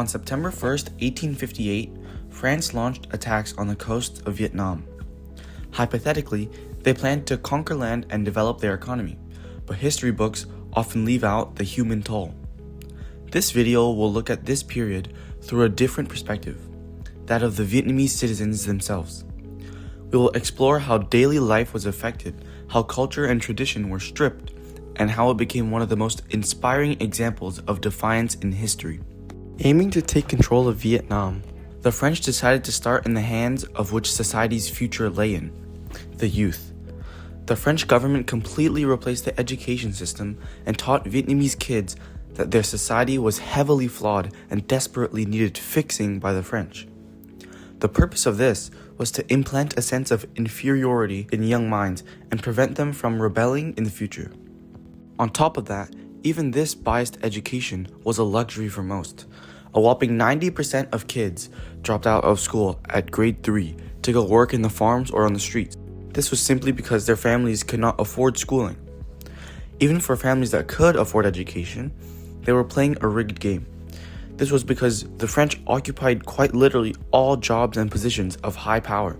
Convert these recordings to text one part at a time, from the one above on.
On September 1st, 1858, France launched attacks on the coast of Vietnam. Hypothetically, they planned to conquer land and develop their economy, but history books often leave out the human toll. This video will look at this period through a different perspective, that of the Vietnamese citizens themselves. We will explore how daily life was affected, how culture and tradition were stripped, and how it became one of the most inspiring examples of defiance in history. Aiming to take control of Vietnam, the French decided to start in the hands of which society's future lay in, the youth. The French government completely replaced the education system and taught Vietnamese kids that their society was heavily flawed and desperately needed fixing by the French. The purpose of this was to implant a sense of inferiority in young minds and prevent them from rebelling in the future. On top of that, even this biased education was a luxury for most. A whopping 90% of kids dropped out of school at grade 3 to go work in the farms or on the streets. This was simply because their families could not afford schooling. Even for families that could afford education, they were playing a rigged game. This was because the French occupied quite literally all jobs and positions of high power.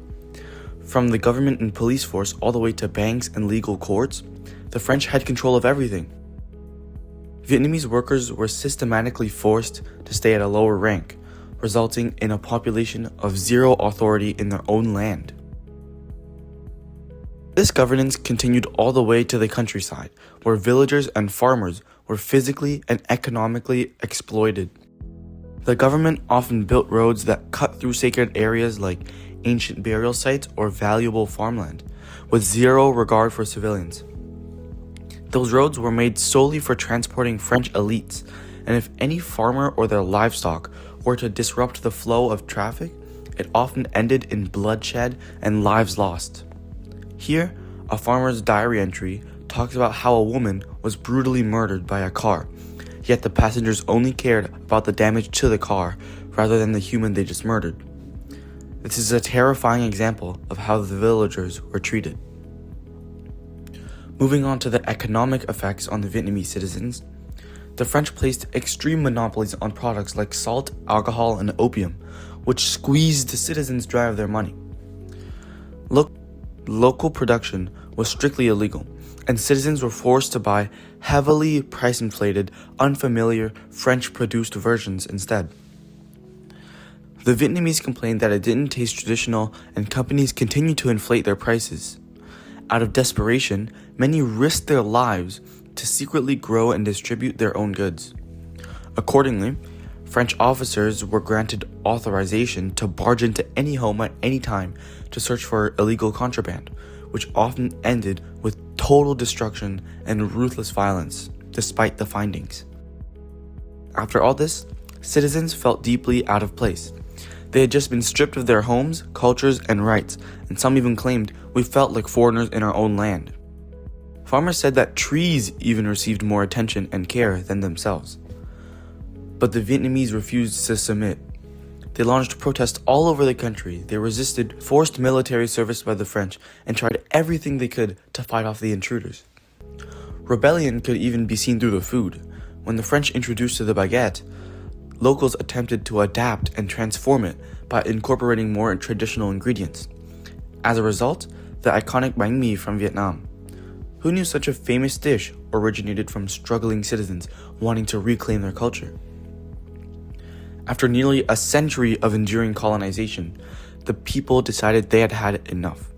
From the government and police force all the way to banks and legal courts, the French had control of everything. Vietnamese workers were systematically forced to stay at a lower rank, resulting in a population of zero authority in their own land. This governance continued all the way to the countryside, where villagers and farmers were physically and economically exploited. The government often built roads that cut through sacred areas like ancient burial sites or valuable farmland, with zero regard for civilians. Those roads were made solely for transporting French elites, and if any farmer or their livestock were to disrupt the flow of traffic, it often ended in bloodshed and lives lost. Here, a farmer's diary entry talks about how a woman was brutally murdered by a car, yet the passengers only cared about the damage to the car rather than the human they just murdered. This is a terrifying example of how the villagers were treated. Moving on to the economic effects on the Vietnamese citizens, the French placed extreme monopolies on products like salt, alcohol, and opium, which squeezed the citizens dry of their money. Local production was strictly illegal, and citizens were forced to buy heavily price-inflated, unfamiliar, French-produced versions instead. The Vietnamese complained that it didn't taste traditional, and companies continued to inflate their prices. Out of desperation, many risked their lives to secretly grow and distribute their own goods. Accordingly, French officers were granted authorization to barge into any home at any time to search for illegal contraband, which often ended with total destruction and ruthless violence, despite the findings. After all this, citizens felt deeply out of place. They had just been stripped of their homes, cultures, and rights, and some even claimed we felt like foreigners in our own land. Farmers said that trees even received more attention and care than themselves. But the Vietnamese refused to submit. They launched protests all over the country. They resisted forced military service by the French and tried everything they could to fight off the intruders. Rebellion could even be seen through the food. When the French introduced the baguette, locals attempted to adapt and transform it by incorporating more traditional ingredients. As a result, the iconic bánh mì from Vietnam. Who knew such a famous dish originated from struggling citizens wanting to reclaim their culture? After nearly a century of enduring colonization, the people decided they had had enough.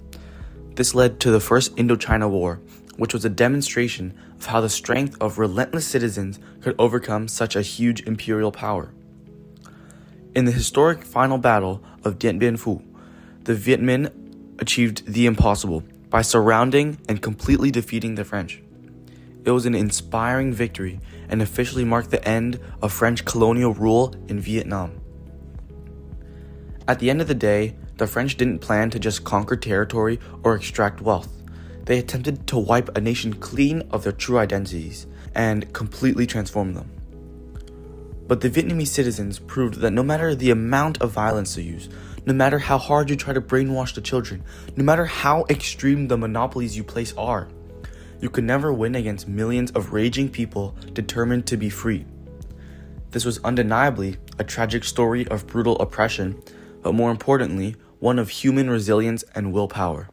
This led to the First Indochina War, which was a demonstration of how the strength of relentless citizens could overcome such a huge imperial power. In the historic final battle of Dien Bien Phu, the Viet Minh achieved the impossible by surrounding and completely defeating the French. It was an inspiring victory and officially marked the end of French colonial rule in Vietnam. At the end of the day, the French didn't plan to just conquer territory or extract wealth. They attempted to wipe a nation clean of their true identities and completely transform them. But the Vietnamese citizens proved that no matter the amount of violence they use, no matter how hard you try to brainwash the children, no matter how extreme the monopolies you place are, you could never win against millions of raging people determined to be free. This was undeniably a tragic story of brutal oppression, but more importantly, one of human resilience and willpower.